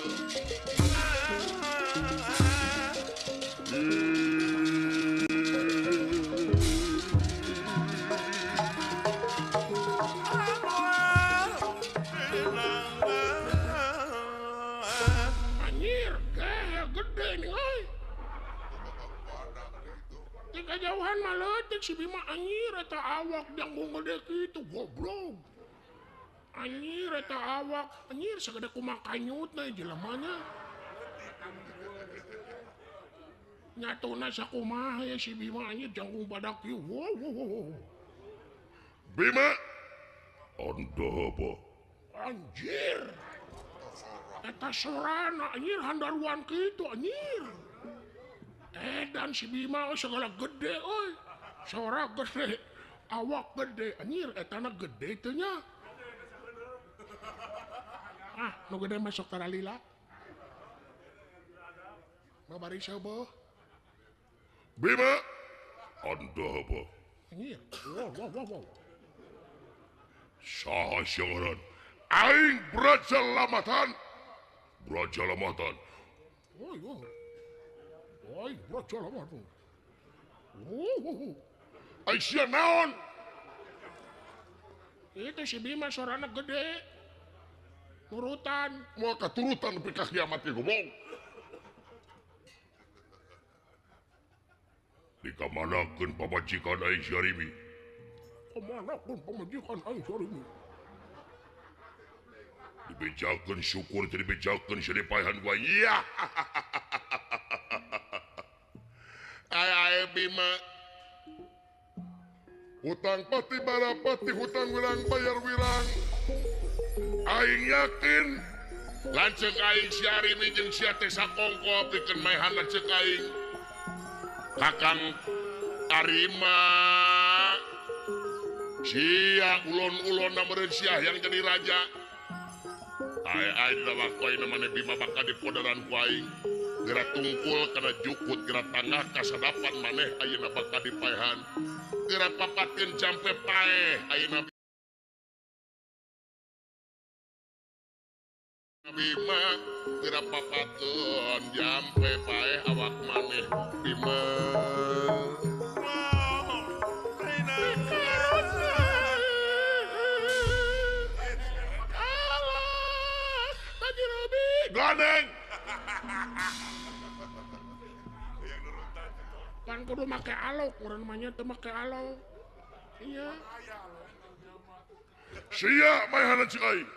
Kejauhan maletik si Bima anjir eta awak janggung gede kitu goblok. Anjir eta awak anjir sagede kumaha kanyutna jelemanya. Nyatuna sakumaha ya si Bima anjir janggung badak ieu. Wow. Bima anda apa? Anjir. Eta sorana anjir handaruan kitu anjir. Dan si Bima segala gede oi. Sora gede, awak gede, anjir etana gede teh nya. Nu gede masuk taralila. Babari sabeuh. Bima anda apa? Anjir. Wow. Saha syangaran aing Brajalamatan. Brajalamatan. Oi, Brajalamatan. Aisyah naon? Itu si Bima suarana gede. Nurutan. Mau katurutan nepi ka kiamat ge goblok. Dikamanakeun pamajikan aing Syarimi. Kemana pun pemajikan aing Syarimi. Dibejakeun syukur teu dibejakeun sadepahan gua. Ya. Ai Bima. Hutang pati barapati hutang wirang bayar wirang. Aing yakin lanceuk aing Syarimi jeung sia teh sakongko pikeun maehan lanceuk aing. Kakang Arima sia ulon-ulon nameureun sia yang jadi raja. Ai dina waktu ayeuna maneh Bima bakal dipodaran ku aing. Geura tungkul kana jukut geura tangah kasadapan maneh ayeuna bakal dipaehan. Geura papatkeun jampe paeh ayeuna Bima geura papatkeun jampe paeh awak maneh Bima. Gandeng. Kan kudu make alok, urang mah teu make alok. Iya. Sia maehan cek aing.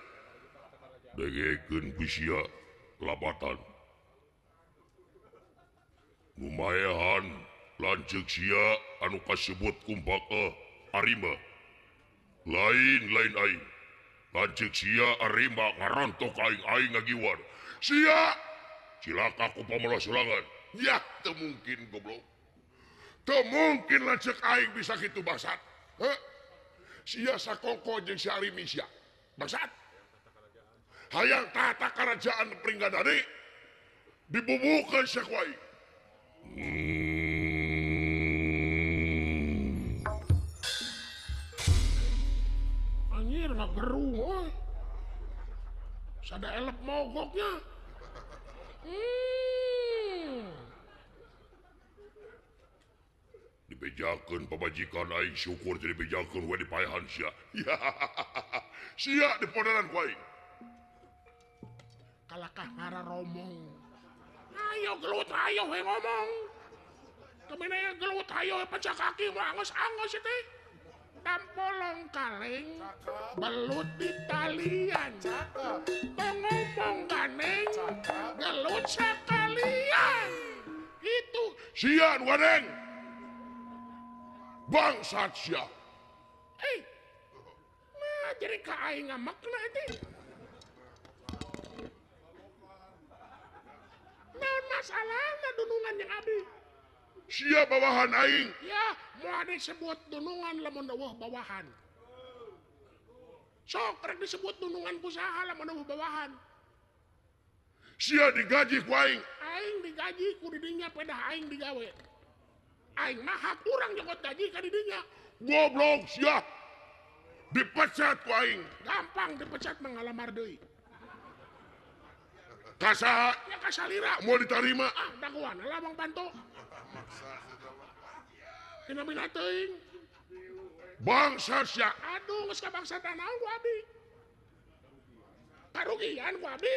Degekeun ku sia labatan. Ngumaehan lanceuk sia anu kasebut kumpaka Arima. Lain aing. Lanceuk sia Arima ngarontok aing ngagiwan. Sia cilaka ku pamela sulangan. Ya teu mungkin goblok. Teu mungkin lanceuk aing bisa kitu bangsat. Heh. Sia sakongko jeung si Arimi sia. Bangsat. Hayang tata kerajaan Pringgadari dibubuhkeun sia ku aing. Anjir ngageruh euy. Sada elep mogoknya. Dibejakeun pamajikan aing syukur teu dibejakeun we dipaehan sia. Ya. Sia dipodaran ku aing. Kalakah ngararomong. Ayo gelut ayo we ngomong. Kemana gelut ayo pecah kaki mah angos-angos teh. Tampolong kaleng belut di talian. Ngomong ganeng gelut sekalian. Itu Sia nu gadeng. Bangsat sia. Nah jadi ka aing ngamakna teh. Naon masalahna dunungan yang abdi? Sia bawahan aing. Ya, mau disebut dunungan lamun eueuh bawahan. Sok rek disebut dunungan kusaha lamun eueuh bawahan. Sia digaji ku aing. Aing digaji ku didinya pedah aing digawe. Aing mah hak urang jokot gaji ka didinya. Goblok sia. Dipecat ku aing. Gampang dipecat mengalamar deui. Kasaha Ya kasalira. mau diterima. Ah, daguan lah Bang Panto. Tina mina teuing. Bangsat sia. Aduh, geus kabangsa naon ku abdi. Karugian ku abdi.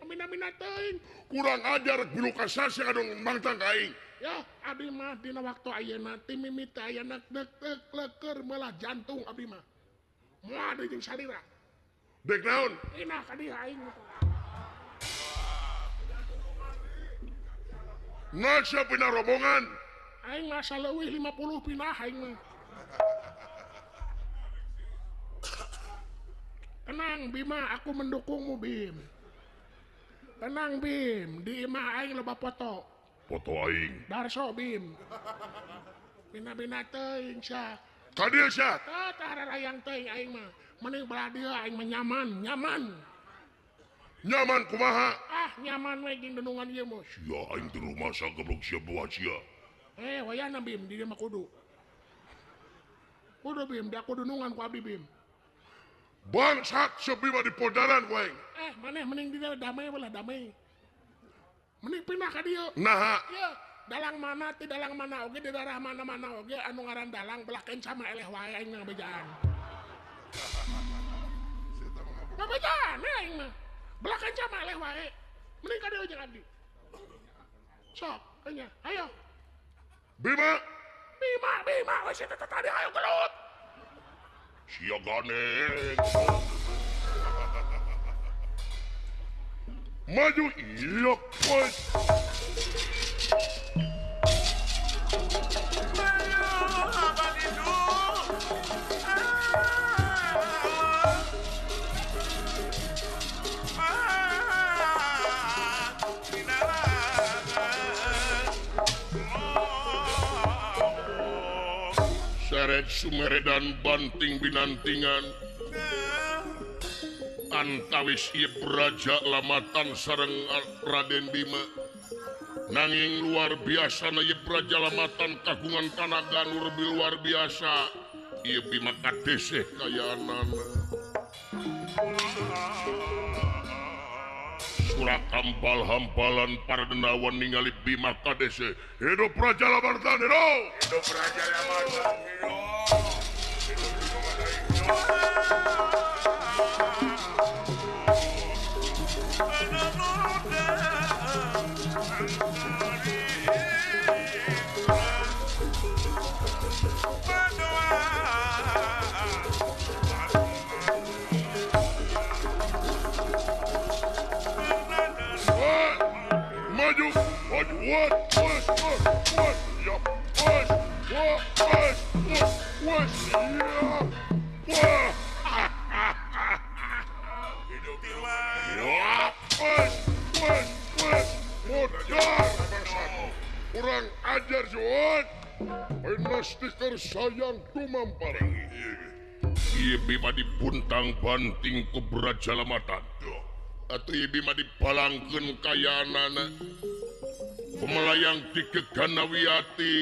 Mina-mina teuing. Kurang ajar bilu kasar sia kadong mangtang ka aing. Ya, abdi mah dina waktu ayeuna ti mimiti ayeuna deg-deg leker melah jantung abdi mah. Moal deui jeung salira. Dek naon? Inah ka dieu aing. Nasa pina rombongan. Aing mah saleuwih 50 pinah aing mah. Tenang Bima, aku mendukungmu Bim. Tenang Bim, di imah aing loba foto. Foto aing. Darso Bim. Bina-bina teuing sia. Ka dieu sia. Tah rarayang teuing aing mah. Mending belah dieu aing mah nyaman. Nyaman kumaha? Ah, nyaman we jeung denungan ieu mah. Sia aing teu masa goblok sia bawa sia. Wayana Bim, di dieu mah kudu. Kudu Bim, di aku denungan ku abdi Bim. Bangsat sebima di podaran wae. Maneh mending di damai belah damai. Mending pindah ka dieu. Nah, Ieu dalang mana ti dalang mana oge di daerah mana-mana oge anu ngaran dalang belah kenca mah eleh wae aing mah bejaan. Bejaan aing mah. Belah kenca mah eleh wae. Mending ka dieu jeung abdi. Sok, anya, ayo. Bima, Wes eta tadi ayo gelut. sia ganeng. Maju iya bos. Seret sumere dan banting binantingan antawis ieu Raja Lamatan sareng Raden Bima nanging luar biasa na ieu Raja Lamatan kagungan tanaga nu luar biasa ieu Bima kadeseh kayaanana surat hampal-hampalan para denawan ningali Bima kadeseh hidup Raja Lamatan hidup Raja Lamatan kurang ajar Juan stiker sayang tumampar ieu Bima dipuntang banting ku Raja Lamatan atuh ieu Bima dipalangkeun kayaanana pemelayang ti Keganawiati